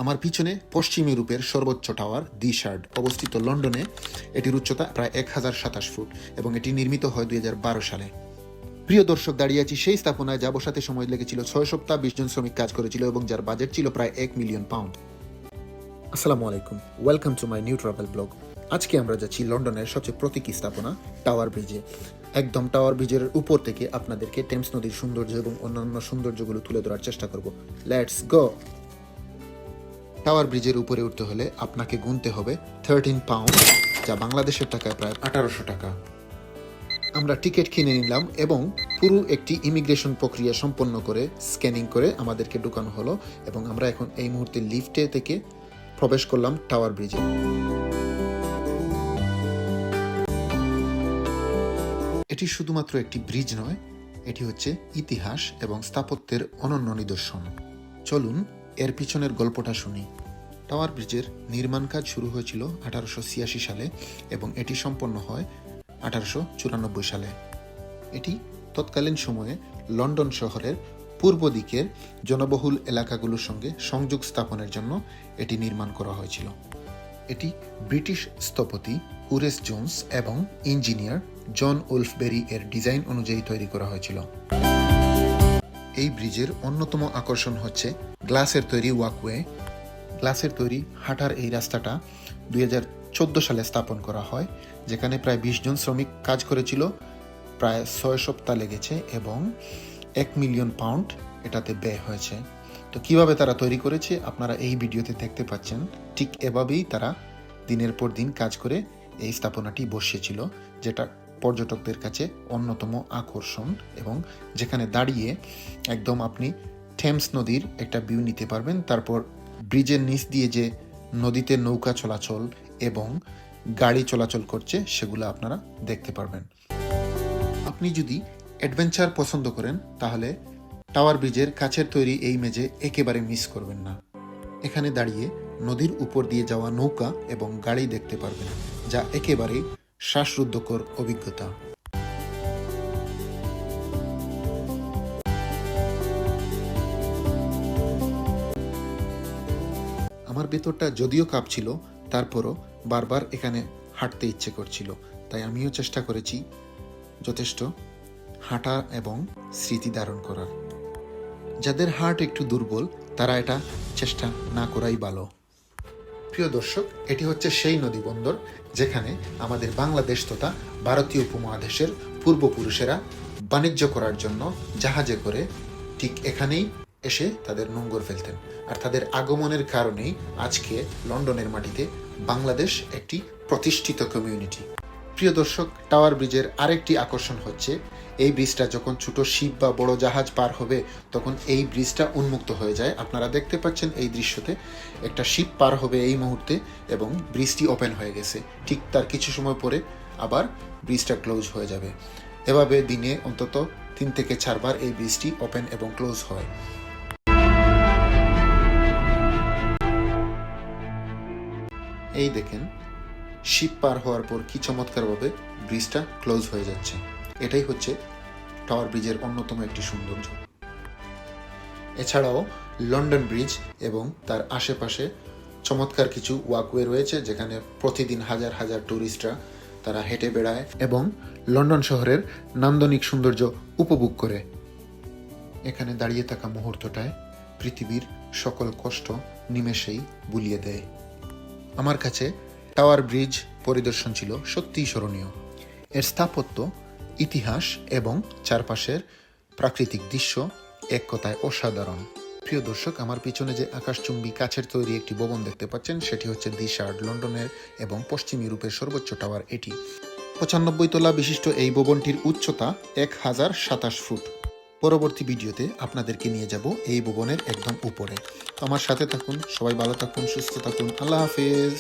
আমার পিছনে পশ্চিম ইউরোপের সর্বোচ্চ টাওয়ার দি শার্ড অবস্থিত লন্ডনে। এটির উচ্চতা প্রায় 1027 ফুট এবং এটি নির্মিত হয় 2012 সালে। প্রিয় দর্শক, দাঁড়িয়ে আছি সেই স্থাপনায় যা বসাতে সময় লেগেছিল 6 সপ্তাহ, 20 জন শ্রমিক কাজ করেছিল এবং যার বাজেট ছিল প্রায় 1 মিলিয়ন পাউন্ড। আসসালামু আলাইকুম, welcome to my new travel blog. আজকে আমরা যাচ্ছি লন্ডনের সবচেয়ে প্রতীকী স্থাপনা টাওয়ার ব্রিজে। একদম টাওয়ার ব্রিজের উপর থেকে আপনাদেরকে টেমস নদীর সৌন্দর্য এবং অন্যান্য সৌন্দর্যগুলো তুলে ধরার চেষ্টা করব। Let's go. টাওয়ার ব্রিজের উপরে উঠতে হলে আপনাকে গুনতে হবে 13 পাউন্ড, যা বাংলাদেশের টাকায় প্রায় 1800 টাকা। আমরা টিকিট কিনে নিলাম এবং পুরো একটি ইমিগ্রেশন প্রক্রিয়া সম্পন্ন করে স্ক্যানিং করে আমাদেরকে ঢুকানো হলো এবং আমরা এখন এই মুহূর্তে লিফটে থেকে প্রবেশ করলাম টাওয়ার ব্রিজে। এটি শুধুমাত্র একটি ব্রিজ নয়, এটি হচ্ছে ইতিহাস এবং স্থাপত্যের অনন্য নিদর্শন। চলুন এর পিছনের গল্পটা শুনি। টাওয়ার ব্রিজের নির্মাণ কাজ শুরু হয়েছিল 1886 সালে এবং এটি সম্পন্ন হয় 1894 সালে। এটি তৎকালীন সময়ে লন্ডন শহরের পূর্ব দিকের জনবহুল এলাকাগুলোর সঙ্গে সংযোগ স্থাপনের জন্য এটি নির্মাণ করা হয়েছিল। এটি ব্রিটিশ স্থপতি উরেস জোন্স এবং ইঞ্জিনিয়ার জন উলফবেরি এর ডিজাইন অনুযায়ী তৈরি করা হয়েছিল। এই ব্রিজের অন্যতম আকর্ষণ হচ্ছে গ্লাসের তৈরি ওয়াকওয়ে। গ্লাসের তৈরি হাঁটার এই রাস্তাটা 2014 সালে স্থাপন করা হয়, যেখানে প্রায় 20 জন শ্রমিক কাজ করেছিল। প্রায় 6 সপ্তাহ লেগেছে এবং 1 মিলিয়ন পাউন্ড এটাতে ব্যয় হয়েছে। তো কিভাবে তারা তৈরি করেছে আপনারা এই ভিডিওতে দেখতে পাচ্ছেন। ঠিক এভাবেই তারা দিনের পর দিন কাজ করে এই স্থাপনাটি বসিয়েছিল, যেটা পর্যটকদের কাছে অন্যতম আকর্ষণ এবং যেখানে দাঁড়িয়ে একদম আপনি টেমস নদীর একটা ভিউ নিতে পারবেন। তারপর ব্রিজের নিচ দিয়ে যে নদীতে নৌকা চলাচল এবং গাড়ি চলাচল করছে সেগুলো আপনারা দেখতে পারবেন। আপনি যদি অ্যাডভেঞ্চার পছন্দ করেন তাহলে টাওয়ার ব্রিজের কাছের তৈরি এই মেজে একেবারে মিস করবেন না। এখানে দাঁড়িয়ে নদীর উপর দিয়ে যাওয়া নৌকা এবং গাড়ি দেখতে পারবেন, যা একেবারে শ্বাসরুদ্ধকর অভিজ্ঞতা। আমার ভেতরটা যদিও কাঁপছিল, তারপরও বারবার এখানে হাঁটতে ইচ্ছে করছিল, তাই আমিও চেষ্টা করেছি যথেষ্ট হাঁটা এবং স্মৃতি ধারণ করার। যাদের হার্ট একটু দুর্বল তারা এটা চেষ্টা না করাই ভালো। প্রিয় দর্শক, এটি হচ্ছে সেই নদী বন্দর যেখানে আমাদের বাংলাদেশ তথা ভারতীয় উপমহাদেশের পূর্বপুরুষেরা বাণিজ্য করার জন্য জাহাজে করে ঠিক এখানেই এসে তাদের নোঙ্গর ফেলতেন। আর তাদের আগমনের কারণেই আজকে লন্ডনের মাটিতে বাংলাদেশ একটি প্রতিষ্ঠিত কমিউনিটি। প্রিয় দর্শক, টাওয়ার ব্রিজের আরেকটি আকর্ষণ হচ্ছে এই ব্রিজটা যখন ছোট শিপ বা বড় জাহাজ পার হবে তখন এই ব্রিজটা উন্মুক্ত হয়ে যায়। আপনারা দেখতে পাচ্ছেন এই দৃশ্যতে একটা শিপ পার হবে এই মুহূর্তে এবং ব্রিজটি ওপেন হয়ে গেছে। ঠিক তার কিছু সময় পরে আবার ব্রিজটা ক্লোজ হয়ে যাবে। এভাবে দিনে অন্তত 3 থেকে 4 বার এই ব্রিজটি ওপেন এবং ক্লোজ হয়। এই দেখেন, শিপ পার হওয়ার পর কি চমৎকারভাবে ব্রিজটা ক্লোজ হয়ে যাচ্ছে। এটাই হচ্ছে টাওয়ার ব্রিজের অন্যতম একটি সৌন্দর্য। এছাড়াও লন্ডন ব্রিজ এবং তার আশেপাশে চমৎকার কিছু ওয়াকওয়ে রয়েছে, যেখানে প্রতিদিন হাজার হাজার ট্যুরিস্টরা তারা হেঁটে বেড়ায় এবং লন্ডন শহরের নান্দনিক সৌন্দর্য উপভোগ করে। এখানে দাঁড়িয়ে থাকা মুহূর্তটায় পৃথিবীর সকল কষ্ট নিমেষেই ভুলিয়ে দেয়। আমার কাছে টাওয়ার ব্রিজ পরিদর্শন ছিল সত্যিই স্মরণীয়। এর স্থাপত্য, ইতিহাস এবং চারপাশের প্রাকৃতিক দৃশ্য এক কথায় অসাধারণ। প্রিয় দর্শক, আমার পিছনে যে আকাশচুম্বী কাচের তৈরি একটি ভবন দেখতে পাচ্ছেন সেটি হচ্ছে দি শার্ড, লন্ডনের এবং পশ্চিম ইউরোপের সর্বোচ্চ টাওয়ার। এটি 95 তলা বিশিষ্ট এই ভবনটির উচ্চতা 1027 ফুট। পরবর্তী ভিডিওতে আপনাদেরকে নিয়ে যাব এই ভবনের একদম উপরে। আমার সাথে থাকুন, সবাই ভালো থাকুন, সুস্থ থাকুন। আল্লাহ হাফেজ।